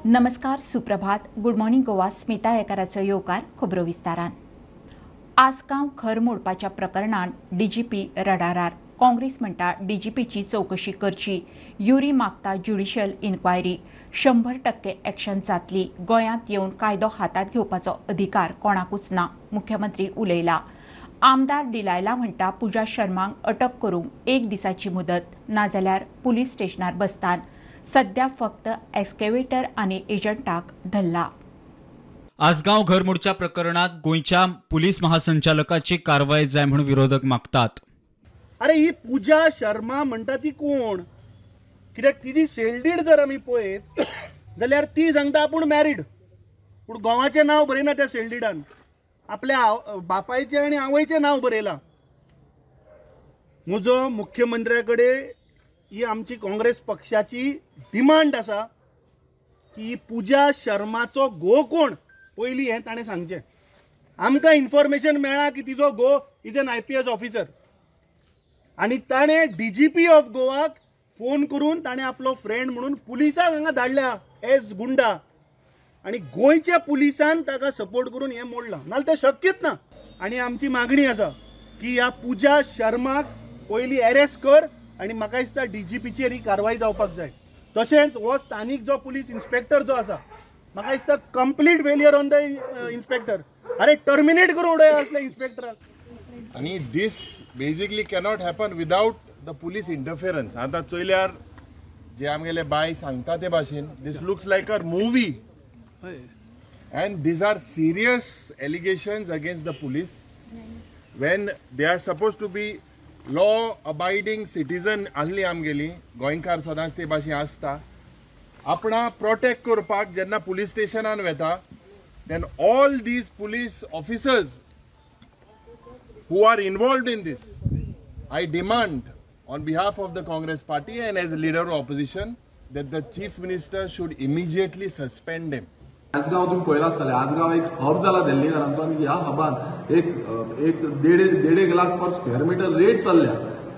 नमस्कार, सुप्रभात, good morning Goa. Smita येकाराचो येवकार खबरो विस्तारान. आसगांव घर मोडपाच्या प्रकरणात डीजीपी रडारार. काँग्रेस म्हणटा डीजीपीची चौकशी करची. युरी मागता ज्युडिशियल इन्क्वायरी. 100% ॲक्शन जातली. गोंयांत येवन कायदो हातात घेवपाचो अधिकार कोणाकूच ना. मुख्यमंत्री उलयला. आमदार डिलायला म्हणटा पुजा शर्मांक अटक करूंक 1 दिसाची मुदत, नाजाल्यार पुलीस स्टेशनार बसतान. सध्या फक्त एक्स्केवेटर आनी एजंटाक धरला. आसगांव घरमोडच्या प्रकरणात गोंयच्या पुलीस महासंचालकाची कारवाय जाय म्हणून विरोधक मागतात. अरे ही पूजा शर्मा म्हणटा ती कोण? कित्याक तिची सेल्डीड जर आमी पळयत जाल्यार ती सांगता आपूण मॅरीड, पूण गोवाचें नांव बरयना त्या सेल्डीडान. आपल्या बापायचें आनी आवयचें नांव बरयलां. म्हजो मुख्यमंत्र्या कडेन ही आमची काँग्रेस पक्षाची डिमांड आसा की पूजा शर्माचो घो कोण पयलीं हें ताणें सांगचें. आमकां इन्फॉर्मेशन मेळ्ळा की तिचो घो इज एन IPS ऑफिसर आनी ताणें DGP ऑफ गोवाक फोन करून ताणें आपलो फ्रेंड म्हणून पुलिसाक हांगा धाडल्या एज गुंडा, आनी गोंयच्या पुलिसान ताका सपोर्ट करून हें मोडलां. नाजाल्यार तें शक्यच ना. आनी आमची मागणी आसा की ह्या पूजा शर्माक पयलीं अरेस्ट कर आनी म्हाका दिसता DGPचेर ही कारवाय जावपाक जाय. तशेंच हो स्थानीक जो पुलीस इन्स्पेक्टर जो आसा, म्हाका दिसता complete failure on the inspector. अरे टर्मिनेट करून उडया असल्या इन्स्पेक्टराक. आणि this basically cannot happen without the police interference. आता चोयल्यार जे आमगेले बाय सांगता ते भाशेन this looks like a movie and these are serious allegations against the police when they are suppose to be law abiding citizen आसली आमगेली गोंयकार सदांच ते भाशेन आसता. आपणा प्रोटेक्ट करपाक जेन्ना पुलीस स्टेशनान वेता then all these police officers who are involved in this, I demand on behalf of the Congress party and as a leader of opposition that the chief minister should immediately suspend him. Assagao तुम्ही पळयला आसतले, आसगांव एक hub जाला दिल्लीकारांचो आनी ह्या हबान एक 1.5 lakh per square metre rate चल्ल्या.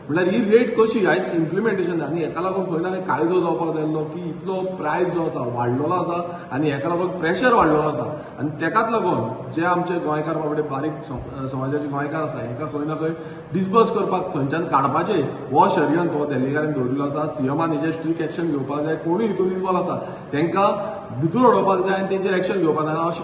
म्हळ्यार ही रेट कशी आयज इम्प्लिमेंटेशन आनी हेका लागून खंय ना खंय कायदो जावपाक जायलो की इतलो प्रायस जो आसा वाडलेलो आसा आनी हेका लागून प्रेशर वाडलेलो आसा. आनी तेकाच लागून जे आमचे गोंयकार बाबडे बारीक समाजाचे गोंयकार आसा हेका खंय ना खंय डिस्बर्स करपाक थंयच्यान काडपाचे हो षडयंत्र हो दिल्लीकारांनी दवरिल्लो आसा. सीएमान हेजेर स्ट्रिक्ट एक्शन घेवपाक जाय. कोणूय हितून इन्वॉल्व आसा तांकां भितर उडोवपाक जाय आनी तेंचेर एक्शन घेवपाक जाय. अशे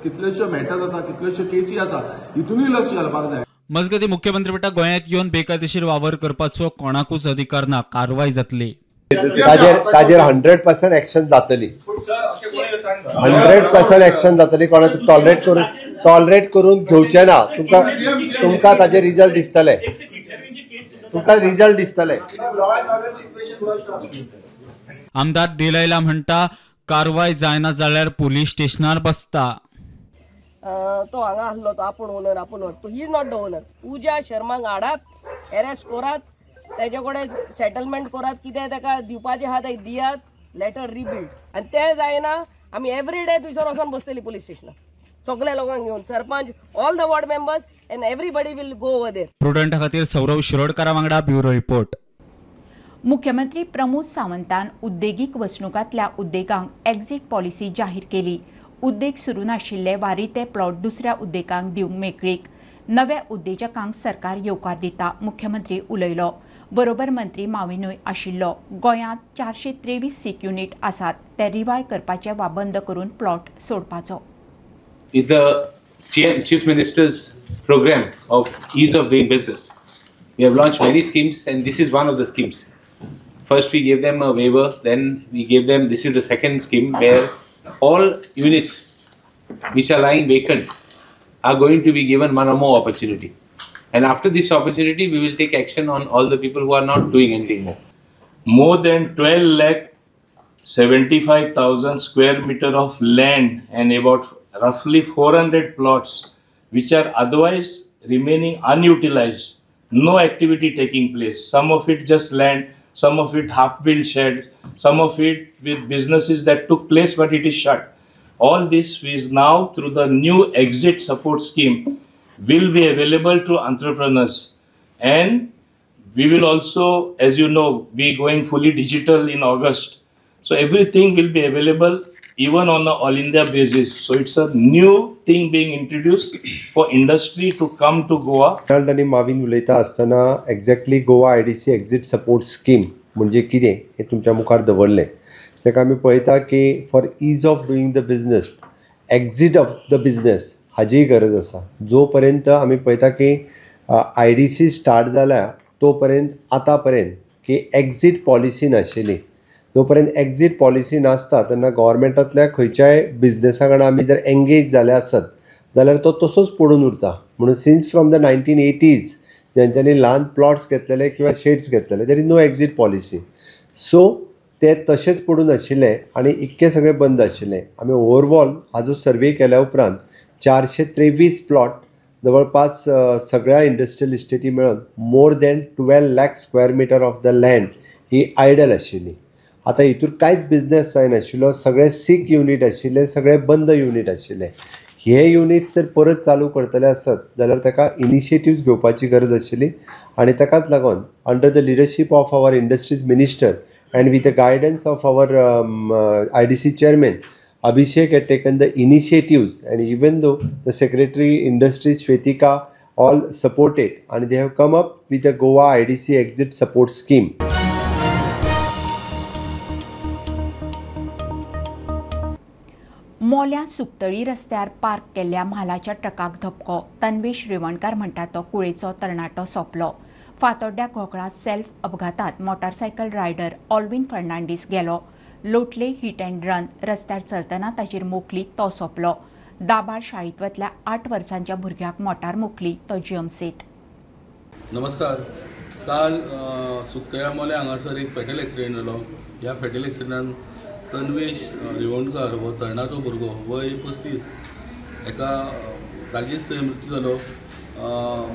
कितलेशे मॅटर्स आसा, कितलेशे केसी आसा, हितूनय लक्ष घालपाक जाय. मजगती मुख्यमंत्री म्हणटा गोंयांत येवन बेकायदेशीर वावर करपाचो कोणाकूच अधिकार ना, कारवाय जातली. ताजेर 100% ॲक्शन जातली. 100% ॲक्शन जातली. कोणाक टॉलरेट करून घेवचें ना. तुमकां ताजे रिजल्ट दिसतले. आमदार डिलायला म्हणटा कारवाय जायना जाल्यार पुलीस स्टेशनार बसता. तो हांगा आसलो तो आपूण ओनर तो he is not the owner. Pooja शर्मांक हाडात, अरेस्ट करात, तेजे कडेन सेटलमेंट करात, कितें ताका दिवपाचे आहा ते दियात, लेटर रिबिल्ड. आनी ते जायना आमी एवरी डे थंयसर वचून बसतली पुलीस स्टेशनार सगळ्या लोकांक घेवन, sarpanch, all the ward members and everybody will go over there. प्रुडंटा खातीर सौरव शिरोडकारा वांगडा ब्युरो रिपोर्ट. मुख्यमंत्री प्रमोद सावंतान उद्देगीक वसणुकांतल्या उद्देगांक एक्झिट पॉलिसी जाहीर केली. उद्देग सुरू नाशिल्ले वारिते प्लॉट दुसऱ्या उद्देगांक दिवंक मेकळीक. नव्या उद्देजकांक सरकार येवकार दिता. मुख्यमंत्री उलयलो. बरोबर मंत्री माविनूय आशिल्लो. गोंयांत 423 सीक युनिट आसात, ते रिवाय करपाचे वा बंद करून plot सोडपाचो. It's the Chief Minister's program of ease of doing business. We have launched many schemes and this is one of the schemes. First we gave them a waiver, then we gave them, this is the second scheme where all units which are lying vacant are going to be given one or more opportunity. And after this opportunity, we will take action on all the people who are not doing anything more. More than 12,75,000 square meter of land and about roughly 400 plots which are otherwise remaining unutilized. No activity taking place. Some of it just land, some of it half-built sheds, some of it with businesses that took place but it is shut. All this is now through the new exit support scheme will be available to entrepreneurs. And we will also, as you know, be going fully digital in August. So everything will be available even on an all India basis. So it's a new thing being introduced for industry to come to Goa. आणि माविन उलयता आसतना exactly Goa IDC exit support scheme म्हणजे कितें हें तुमच्या मुखार दवरलें. ताका आमी पळयता की for ease of doing the business exit of the business हाजीय गरज आसा. जो पर्यंत आमी पळयता की IDC स्टार्ट जाल्या तो पर्यंत आतां पर्यंत की एक्झिट पॉलिसी नाशिल्ली. जो पर्यंत एक्झिट पॉलिसी नासता तेन्ना गव्हर्मेंटांतल्या खंयच्याय बिझनेसा वांगडा आमी जर एंगेज जाले आसत जाल्यार तो तसोच पडून उरता. म्हणून सिन्स फ्रॉम द 1980s जेंच्यांनी ल्हान प्लॉट्स घेतलेले किंवा शेड्स घेतलेले there is no exit policy. So ते तशेंच पडून आशिल्ले आनी इतके सगळे बंद आशिल्ले. आमी ओवरऑल हाजो सर्वे केल्या उपरांत 423 प्लॉट जवळपास सगळ्या इंडस्ट्रियल इस्टेटी मेळून more than 12 lakh square metre of the land ही आयडल आशिल्ली. आतां हितूर कांयच बिझनेस जायनाशिल्लो. सगळे सीक युनीट आशिल्ले, सगळे बंद युनीट आशिल्ले. हे युनिट्स जर परत चालू करतले आसत जाल्यार ताका इनिशिएटिव्स घेवपाची गरज आशिल्ली आनी ताकाच लागून under the leadership of our industries minister and with the guidance of our IDC chairman Abhishek had taken the initiatives, and even though the secretary industries Shwetika all supported, and they have come up with the Goa IDC exit support scheme. मोल्या सुकतळी रस्त्यार park केल्ल्या म्हालाच्या ट्रकाक धपको. तन्वेश रेवणकार म्हणटा तो कुळेचो तरणाटो सोंपलो. फातोड्ड्या घोकळात self अपघातात motorcycle rider Alvin Fernandes गेलो. लोटले हिट अँड रन रस्त्यार चलतना ताचेर मोखली तो सोंपलो. दाबाळ शाळेंतल्या 8 वर्सांच्या भुरग्याक मोटार मोखली तो जिएमसीत. नमस्कार. काल सुकतळ्या मोल्या हांगासर एक फॅटल एक्सिडेंट जालो. ह्या फॅटल एक्सिडेंटान तन्वेश रेवणकार हो तरणाटो भुरगो वय 35 एका जागीच थंय मृत्यू जालो.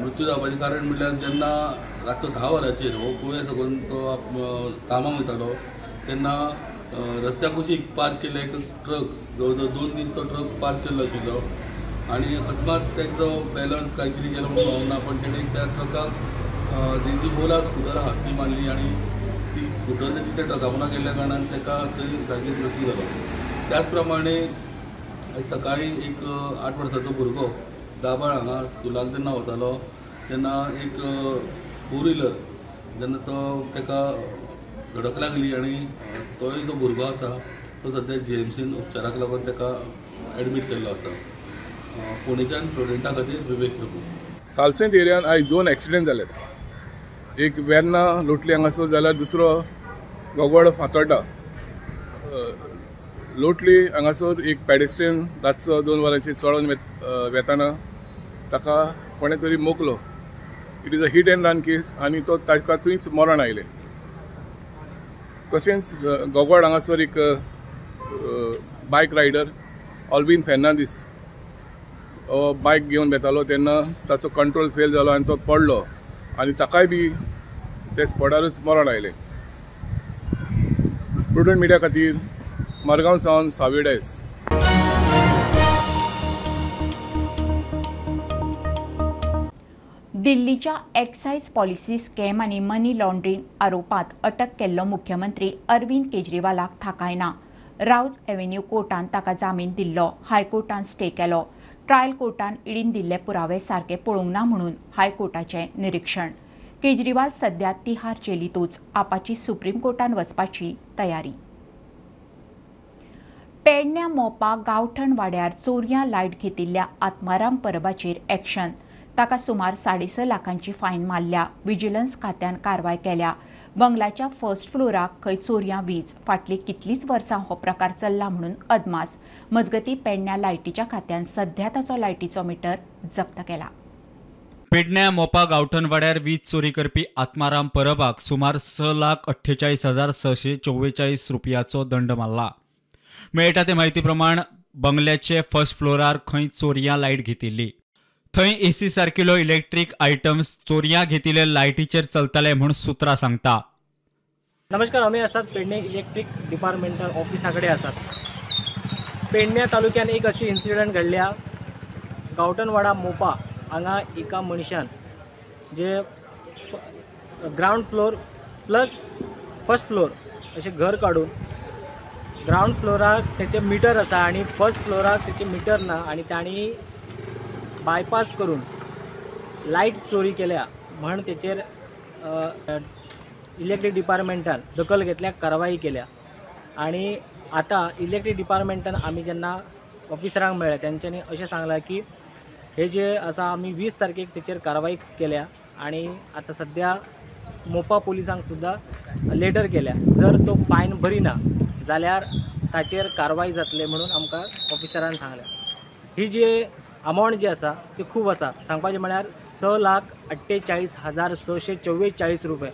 मृत्यू जावपाचें कारण म्हणल्यार जेन्ना रातचो 10 वरांचेर हो कुळ्या सकून तो कामाक वयतालो तेन्ना रस्त्या कुशीक पार्क केल्लो एक ट्रक जवळ जवळ 2 दीस तो ट्रक पार्क केल्लो आशिल्लो आनी अकस्मात तेजो बॅलन्स काय कितें केलो म्हणून कळना, पण तेणें त्या ट्रकाक जी ओला स्कुटर आहा ती मारली आनी ती स्कुटर त्या ट्रका पोंदा गेल्ल्या कारणान ताका थंय जागीच मृत्यू जालो. त्याच प्रमाणे आयज सकाळीं एक 8 वर्साचो भुरगो दाबाळ हांगा स्कुलाक जेन्ना वतालो तेन्ना एक 4 व्हिलर जेन्ना तो ताका धडक लागली आनी तोय जो भुरगो आसा तो सद्या GMCन उपचाराक लागून ताका एडमीट केल्लो आसा. फोंडेच्यान स्टुडंटा खातीर विवेक प्रभू. सालसेंत एरियान आयज 2 एक्सिडेंट जाल्यात. एक वेर्ना लोटली हांगासर जाल्यार दुसरो गोगोड फातोड्डा. लोटली हांगासर एक पॅडेस्ट्रियन रातचो 2 वरांचेर चळोन वेताना ताका कोणे तरी मोखलो. It is a hit and run case आनी तो ताका थंयच मरण आयलें. तशेंच गोगोड हांगासर एक बायक रायडर ऑल्विन फर्नांडीस हो बायक घेवन वेतालो तेन्ना ताचो कंट्रोल फेल जालो आनी तो पडलो आनी ताकाय बी ते स्पॉटारूच मरण आयलें. प्रुडंट मिडिया खातीर मडगांव सावन साविडेस. दिल्लीच्या एक्सायज पॉलिसी स्कॅम आनी मनी लॉन्ड्रिंग आरोपांत अटक केल्लो मुख्यमंत्री अरविंद केजरीवालाक थाकायना. राउज एव्हेन्यू कोर्टान ताका जामीन दिल्लो. हायकोर्टान स्टे केलो. ट्रायल कोर्टान इडीन दिल्ले पुरावे सारके पळोवंक ना म्हणून हायकोर्टाचें निरीक्षण. केजरीवाल सध्या तिहार जेलीतूच. आपाची सुप्रीम कोर्टान वचपाची तयारी. पेडण्या मोपा गांवठण वाड्यार चोरयां लायट घेतिल्ल्या आत्माराम परबाचेर एक्शन. ताका सुमार 6.5 लाखांची फायन मारल्या. विजिलन्स खात्यान कारवाय केल्या. बंगलाच्या फर्स्ट फ्लोराक खंय चोरयां वीज. फाटली कितलींच वर्सां हो प्रकार चल्ला म्हणून अदमास. मजगतीं पेडण्या लायटीच्या खात्यान सध्या ताचो लायटीचो मिटर जप्त केला. पेडण्या मोपा गांवठण वाड्यार वीज चोरी करपी आत्माराम परबाक सुमार 6,48,644 रुपयाचो दंड मारला. मेळटा ते म्हायती प्रमाण बंगल्याचे फर्स्ट फ्लोरार खंय चोरयां लायट घेतिल्ली. थंय AC सारकिल्लो इलेक्ट्रीक आयटम्स चोरयां घेतिल्ले लायटीचेर चलतले म्हूण सुत्रां सांगता. नमस्कार, आमी आसात पेडणे इलेक्ट्रीक डिपार्टमेंटल ऑफिसा कडेन आसात. पेडण्या तालुक्यान एक अशी इन्सिडंट घडल्या. गांवठणवाडा मोपा हांगा एका मनशान जे ground floor plus first floor अशें घर काडून ग्राउंड फ्लोराक त्याचे मिटर आसा आणि फर्स्ट फ्लोराक त्याचे मिटर ना आणि तांणी बायपास करून लाईट चोरी केल्या म्हण त्याचेर इलेक्ट्रीक डिपार्टमेंटान दखल घेतल्या, कारवाई केल्या. आणि आता इलेक्ट्रीक डिपार्टमेंटान आमी जेन्ना ऑफिसरांक मेळ्ळे तेंच्यांनी अशें सांगलां की हे जे आसा आमी 20 तारखेक तेचेर कारवाई केल्या आणि आता सध्या मोपा पोलिसांक सुद्धा लेटर केल्या. जर तो फायन भरिना जाल्यार ताचेर कारवाई जातले म्हणून आमकां ऑफिसरान सांगल्या. ही जी अमावंट जी आसा ती खूब आसा. सांगपाचें म्हळ्यार 6,48,644 रुपये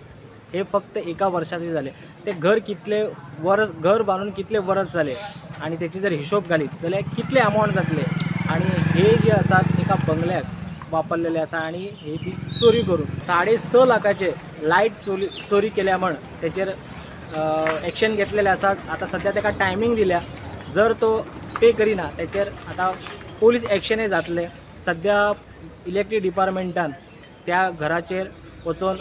हे फक्त एका वर्षाचे जाले. ते घर कितले वर्स घर बांदून कितले वर्स जाले आणि त्याची जर हिशोब घालीत जाल्यार कितले अमावंट जातले. आणि हे जे आसात एका बंगल्याक वापरलेले आसा आणि हे ती चोरी करून 6.5 लाखाचे लाईट चोरी केल्या म्हण त्याचेर एक्शन घेतलेले आसात. आता सध्या ताका टायमींग दिल्या. जर तो पे करिना त्याचेर आता पोलीस एक्शनय जातले. सध्या इलेक्ट्रीक डिपार्टमेंटान त्या घराचेर वचून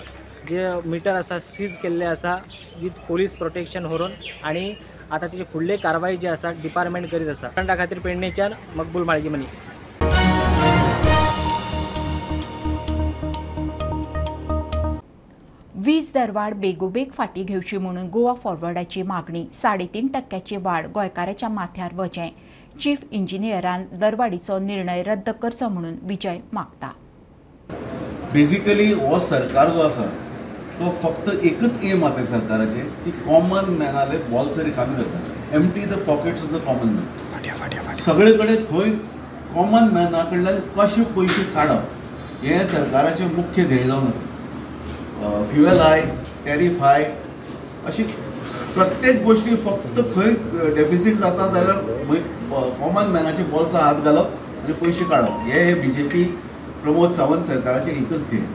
जे मिटर आसा सीज केल्ले आसा विथ पोलीस प्रोटेक्शन व्हरून आणि आता त्याची फुडली कारवाई जी आसा डिपार्टमेंट करीत आसा. त्या खातीर पेडणेच्यान मकबूल माळगीमनी. वीज दरवाड बेगोबेग फाटी घेवची म्हणून गोवा फॉरवर्डाची मागणी 3.5% वाड गोंयकाराच्या माथ्यार वचें. चीफ इंजिनियरान दरवाडीचो निर्णय रद्द करचो म्हणून विजय मागता. बेसिकली हो सरकार जो आसा तो फक्त एकच एम आसा सरकाराचे की कॉमन मॅनाले बॉल्स रिकामी करपाचे. Empty the pockets of the common man. सगळे कडेन थंय कॉमन मॅना कडल्यान कशे पयशे काडप हे सरकाराचे मुख्य ध्येय जावन आसा. फ्युएल हायक, टॅरीफ हायक अशी प्रत्येक गोष्टी फक्त खंय डेफिसीट जाता जाल्यार कॉमन मॅनाचे बॉल्सां हात घालप आनी पयशे काडप हे BJP प्रमोद सावंत सरकाराचे एकच ध्येय.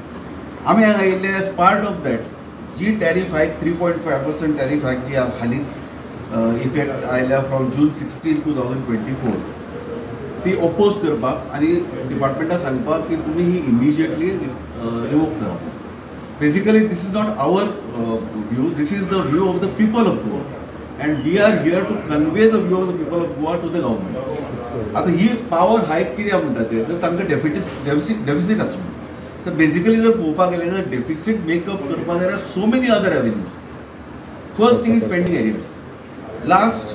आमी हांगा आयिल्ले एज पार्ट ऑफ दॅट जी टॅरीफ हायक 3.5% टॅरीफ हायक जी हालींच इफेक्ट आयल्या फ्रॉम जून 16, 2024 ती ओपोज करपाक आनी डिपार्टमेंटाक सांगपाक की तुमी ही इमिजिएटली रिवोक करप. Basically, this is not our view, this is the view of the people of Goa. And we are here to convey the view of the people of Goa to the government. आता ही power हायक कित्याक म्हणटा ते तर तांकां deficit आसलो. तर basically जर पळोवपाक गेले जाल्यार डेफिसीट मेकअप करपाक जाल्यार so many other avenues. First thing is pending arrears. Last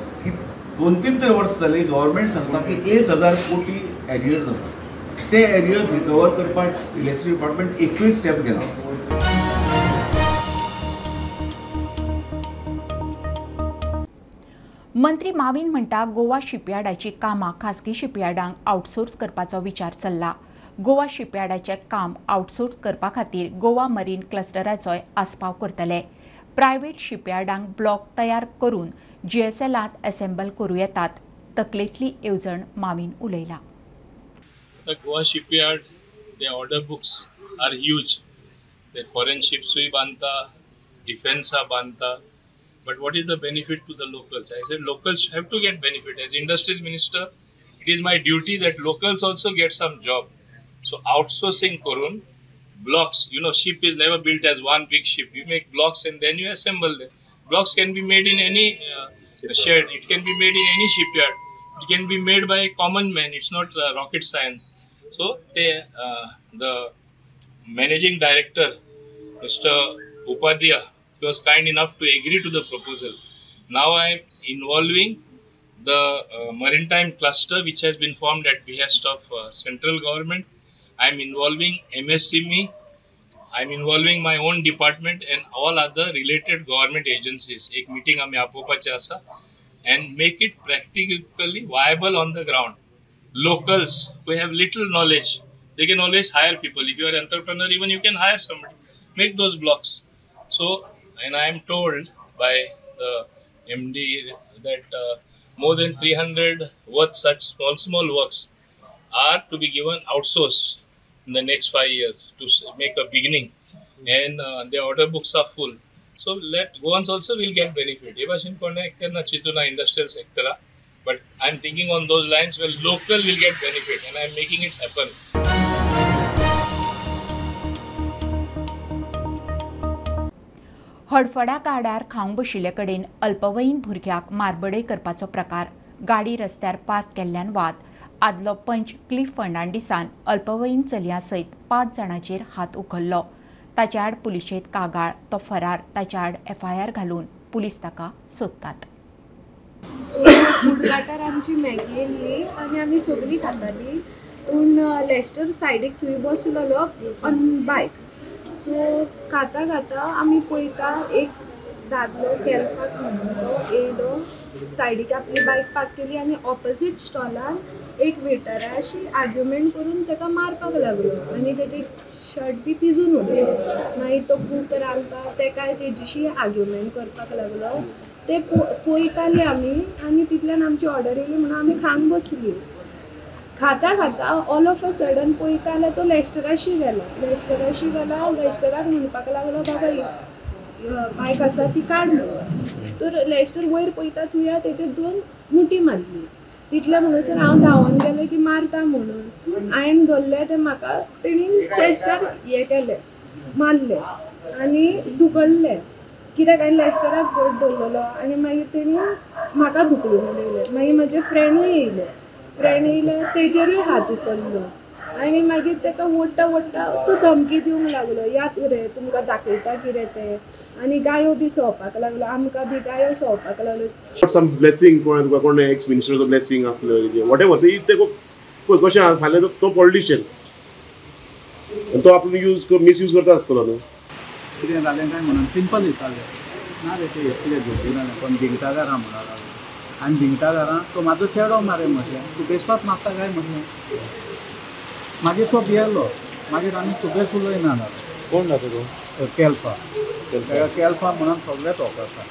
2-3 वर्स जाली गव्हर्मेंट सांगता की 1,000 कोटी एरियर्स आसा. ते एरियर्स रिकवर करपाक इलेक्ट्रिसिटी डिपार्टमेंट एकूय स्टेप घेना. मंत्री माविन म्हणटा गोवा शिपयार्डाची कामां खासगी शिपयार्डांक आउटसोर्स करपाचो विचार चल्ला. गोवा शिपयार्डाचें काम आउटसोर्स करपा खातीर गोवा मरीन क्लस्टराचोय आस्पाव करतले. प्रायव्हेट शिपयार्डांक ब्लॉक तयार करून GSLांत असेंबल करूं येतात. तकलेंतली येवजण Mauvin उलयला. The Goa shipyard, their order books are huge. The foreign ships we banta, defense banta. But what is the benefit to the locals? I said locals have to get benefit. As industries minister, it is my duty that locals also get some job. So outsourcing Korun, blocks, ship is never built as one big ship. You make blocks and then you assemble them. Blocks can be made in any shed. It can be made in any shipyard. It can be made by a common man. It's not rocket science. So the managing director, Mr. Upadhyaya, he was kind enough to agree to the proposal. Now I am involving the maritime cluster which has been formed at behest of central government. I am involving MSME. I am involving my own department and all other related government agencies. Ek meeting आम्ही आपोवपाची आसा and make it practically viable on the ground. Locals who have little knowledge, they can always hire people. If you are an entrepreneur, even you can hire somebody. Make those blocks. So, and I am told by the MD that more than 300 worth such small works are to be given outsourced in the next 5 years to make a beginning. And the order books are full. So Goans also will get benefit. Evashin connect na chituna industrial sector. But I'm thinking on those lines where local will get benefit and I'm making it happen. हडफडा गाड्यार खावंक बशिल्ले कडेन अल्पवयीन भुरग्याक मारबडे करपाचो प्रकार, गाडी रस्त्यार park केल्ल्यान वाद. आदलो पंच क्लिफ फर्नांडिसान अल्पवयीन चलयां सयत 5 जाणांचेर हात उखल्लो. ताचे आड पुलिशेंत कागाळ, तो फरार. ताचे आड FIR घालून पुलीस ताका सोदतात. फूड घाटार आमची मॅगी येयल्ली आनी आमी सगळीं खातालीं. पूण लेस्टर सायडीक थंय बसलेलो ऑन बायक. सो खाता खाता आमी पळयता एक दादलो केल्पाक म्हणून तो येयलो, सायडीक आपली बायक पार्क केली आनी ऑपोजीट स्टॉलार एक वेटराशी आर्ग्युमेंट करून ताका मारपाक लागलो आनी तेजे शर्ट बी पिजून उडलो. मागीर तो कूक रांदता तेकाय तेजीशी आर्ग्युमेंट करपाक लागलो. ते पळयताले आमी आनी तितल्यान आमची ऑर्डर येयली म्हणून आमी खावंक बसली. खाता खाता ऑल ऑफ अ सडन पळयता जाल्यार तो लेस्टराशी गेलो. लेस्टराक म्हणपाक लागलो बाबा बायक आसा ती काड म्हणून. तर लेस्टर वयर पळयता थंय तेजे 2 मुठी मारली. तितल्या म्हणून हांव धांवून गेलें की मारता म्हणून. हांवें धरलें तें म्हाका तेणी चेस्टार हें केलें, मारलें आनी धुकल्लें. कित्याक हांवें लेस्टराक घट धरलेलो आनी मागीर तेणी म्हाका धुकलून उडयलें. मागीर म्हजे फ्रेंडूय येयले, तेजेरूय हात उखल्लो आनी मागीर ताका ओडटा तो धमकी दिवंक लागलो, याद रे तुमकां दाखयता कितें तें. आनी गायो बी सवपाक लागलो, आमकां बी गायो सवपाक लागलो. सम ब्लेसिंग कोण एक्स मिनिस्टरचो ब्लेसिंग आसलो वॉट एवर ते कशें फाल्यां तो पॉलिटिशियन तो आपलो मिसयूज करता आसतलो न्हू. कितें जालें काय म्हणून सिंपल दिसतालें ना रे ते इतले झोपी जालें पण भिंगता घरा म्हणून लागलो. आनी भिंगता घरा तो म्हाजो चेडो मारे म्हटलें तूं बेश्टोच मारता काय म्हटलें. मागीर तो भियेलो. मागीर आमी सुबेज उलयना जालो. कोण जाता तो? केल्पा म्हणून सगळेच वखदता.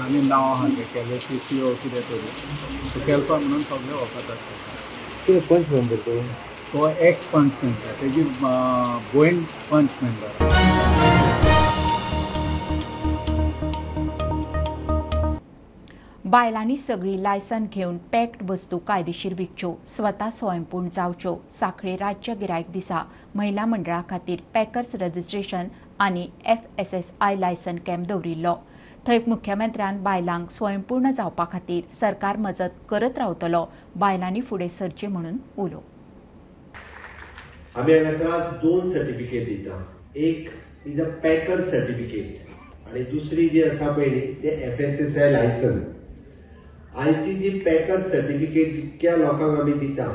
आनी नांव आहा तें केले CCO कितें तरी केल्पा म्हणून सगळे वखद आसता. कितें पंच मेंबर तो एक्स पंच मेंबर, तेजी गोंयन पंच मेंबर. बायलांनी सगळी लायसन घेवन पॅक्ड वस्तू कायदेशीर विकच्यो, स्वता स्वयंपूर्ण जावच्यो. सांखळी राज्य गिरायक दिसा महिला मंडळा खातीर पॅकर्स रजिस्ट्रेशन आनी FSSI लायसन कॅम्प दवरिल्लो. थंय मुख्यमंत्र्यान बायलांक स्वयंपूर्ण जावपा खातीर सरकार मजत करत रावतलो, बायलांनी फुडें सरचे म्हणून उलो. आमी हांगासर आज 2 सर्टिफिकेट दिता. एक इज अ पॅकर सर्टिफिकेट आनी दुसरी जी आसा पळय ते FSSI लायसन. आयची जी पॅकर सर्टिफिकेट जितक्या लोकांक आमी दिता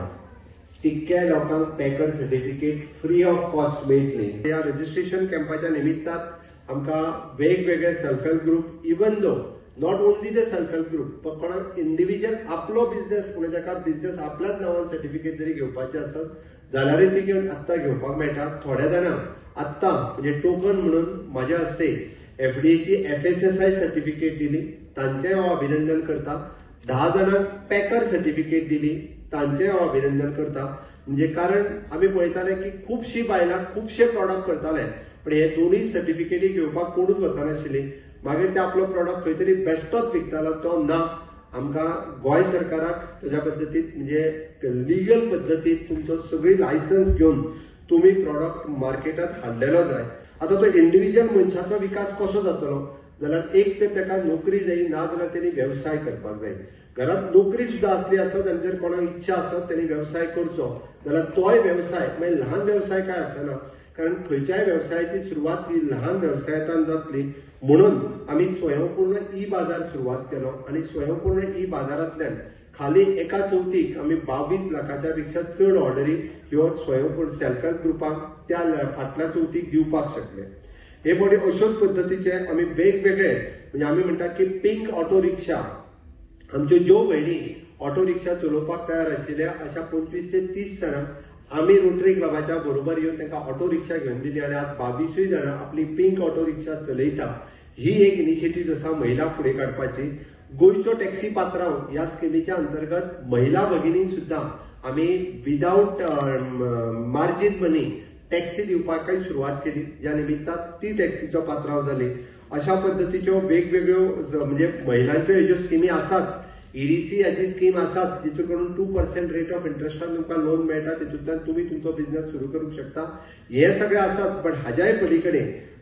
तितक्या लोकांक packer certificate free of cost मेळटली. ह्या रजिस्ट्रेशन कॅम्पाच्या निमित्तान आमकां वेगवेगळे self help group, even though not only the self help group पण कोणाक इंडिव्हिज्युअल आपलो बिझनेस म्हणजे जाका बिझनेस आपल्याच नांवान सर्टिफिकेट जरी घेवपाचें आसत जाल्यारूय ती घेवन आत्तां घेवपाक मेळटा. थोड्या जाणांक आत्तां म्हणजे टोकन म्हणून म्हाज्या हस्ते FDAची FSSI सर्टिफिकेट दिली, तांचें हांव अभिनंदन करता. 10 जाणांक पॅकर सर्टिफिकेट दिली, तांचें हांव अभिनंदन करता. म्हणजे कारण आमी पळयताले की खुबशीं बायलां खुबशे प्रॉडक्ट करताले पण हे दोनूय सर्टिफिकेटी घेवपाक कोणूच वचनाशिल्ली. मागीर ते आपलो प्रॉडक्ट खंय तरी बेश्टोच विकतालो, तो ना. आमकां गोंय सरकाराक ताज्या पद्दतीन म्हणजे लिगल पद्दतीन तुमचो सगळी लायसन्स घेवन तुमी प्रॉडक्ट मार्केटात हाडलेलो जाय. आतां तो इंडिव्हिज्युअल मनशाचो विकास कसो जातलो जाल्यार एक तर ताका नोकरी जाय, ना जाल्यार तेणी वेवसाय करपाक जाय. घरांत नोकरी सुद्दां आसली आसत आनी जर कोणाक इच्छा आसत तेणी वेवसाय करचो जाल्यार तोय वेवसाय म्हणजे ल्हान वेवसाय काय आसना. कारण खंयच्याय वेवसायाची सुरवात ही ल्हान वेवसायातल्यान जातली. म्हणून आमी स्वयंपूर्ण बाजार सुरवात केलो आनी स्वयंपूर्ण बाजारांतल्यान खाली एका चवथीक आमी 22 लाखाच्या पेक्षा चड ऑर्डरी ह्यो स्वयंपूर्ण सेल्फ हेल्प ग्रुपांक त्या फाटल्या चवथीक दिवपाक शकले. हे फुडें अश्योच पद्दतीचे आमी वेगवेगळे म्हणजे आमी म्हणटा की पिंक ऑटो रिक्षा आमच्यो ज्यो भयणी ऑटो रिक्षा चलोवपाक तयार आशिल्ल्या अशा 25 ते 30 जाणांक आमी रोटरी क्लबाच्या बरोबर येवन तांकां ऑटो रिक्षा घेवन दिली आनी आज 22 जाणां आपली पिंक ऑटो रिक्षा चलयता. ही एक इनिशिएटीव आसा महिला फुडें काडपाची. गोंयचो टॅक्सी पात्रांव ह्या स्किमीच्या अंतर्गत महिला भगिनींक सुद्दां आमी विदाउट मार्जीन मनी टॅक्सी दिवपाकय सुरवात केली, ज्या निमित्तान ती टॅक्सीचो पात्रांव जाली. अशा पद्दतीच्यो वेगवेगळ्यो म्हणजे महिलांच्यो ह्यो स्किमी आसात. EDC हाची स्कीम आसात जितून करून 2% रेट ऑफ इंटरेस्टान तुमकां लोन मेळटा, तितूंतल्यान तुमी तुमचो बिझनेस सुरू करूंक शकता. हे सगळे आसात पण हाज्याय पलीकडे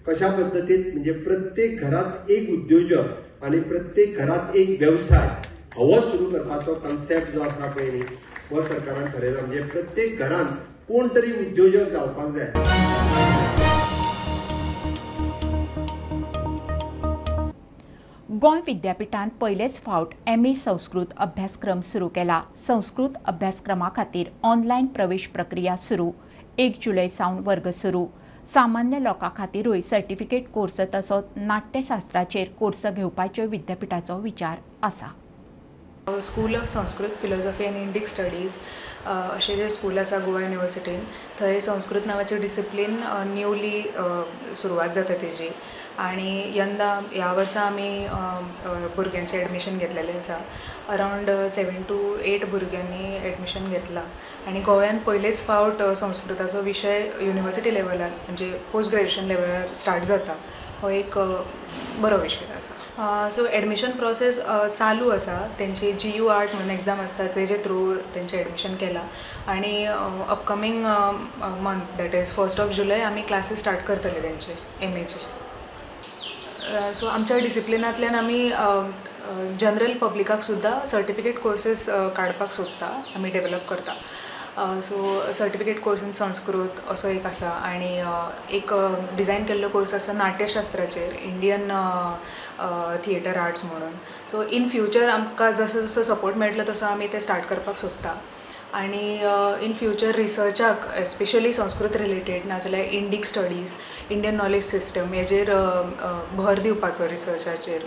कशा पद्धतीत म्हणजे प्रत्येक घरात एक उद्योजक आणि प्रत्येक घरात एक व्यवसाय हो सुरू करपाचो कन्सेप्ट जो आसा पळय न्ही हो सरकारान ठरयला. म्हणजे प्रत्येक घरात कोण तरी उद्योजक जावपाक जाय. गोंय विद्यापीठान पयलेच फावट MA संस्कृत अभ्यासक्रम सुरू केला. संस्कृत अभ्यासक्रमा खातीर ऑनलायन प्रवेश प्रक्रिया सुरू. 1 जुलय सावन वर्ग सुरू. सामान्य लोकां खातीरूय सर्टिफिकेट कोर्स तसोच नाट्यशास्त्राचेर कोर्स घेवपाचो विद्यापीठाचो विचार आसा. School of Sanskrit philosophy end Indic studies अशें जें स्कूल आसा गोवा युनिवर्सिटीन थंय संस्कृत नांवाचें डिसिप्लीन न्यूली सुरवात जाता तेजी आनी यंदा ह्या वर्सा आमी भुरग्यांचें एडमिशन घेतलेलें आसा. अरावंड 7 to 8 भुरग्यांनी एडमिशन घेतलां आनी गोंयान पयलेच फावट संस्कृताचो विशय युनिवर्सिटी लेवलार म्हणजे पोस्ट ग्रॅज्युएशन लेवलार स्टार्ट जाता. हो एक बरो विशय आसा. सो एडमिशन प्रोसेस चालू आसा. तेंची GU आर्ट म्हणून एग्जाम आसता तेजे थ्रू तेंचें एडमिशन केलां आनी upcoming month that is 1 July आमी क्लासीस स्टार्ट करतले तेंचे MAचे. सो आमच्या डिसिप्लिनांतल्यान आमी जनरल पब्लिकाक सुद्दां सर्टिफिकेट कोर्सेस काडपाक सोदता आमी डेवलप करता. So certificate course in Sanskrit असो एक आसा आनी एक डिझायन केल्लो कोर्स आसा नाट्यशास्त्राचेर इंडियन थिएटर आर्ट्स म्हणून. सो इन फ्युचर आमकां जसो जसो सपोर्ट मेळटलो तसो आमी ते स्टार्ट करपाक सोदता आनी इन फ्युचर रिसर्चाक एस्पेशली संस्कृत रिलेटेड नाजाल्यार Indic studies Indian knowledge system हेजेर भर दिवपाचो रिसर्चाचेर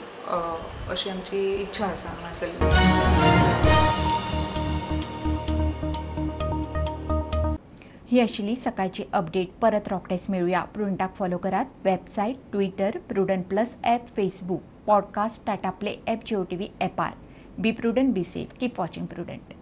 अशी आमची इच्छा आसा हांगासर. ही आशिल्ली सकाळची अपडेट. परत रोखडेच मेळुया. प्रुडंटाक फॉलो करात. Website, Twitter, Prudent plus app, Facebook, podcast, Tata play app, Jio TV ॲपार. Be Prudent, be safe, keep watching prudent.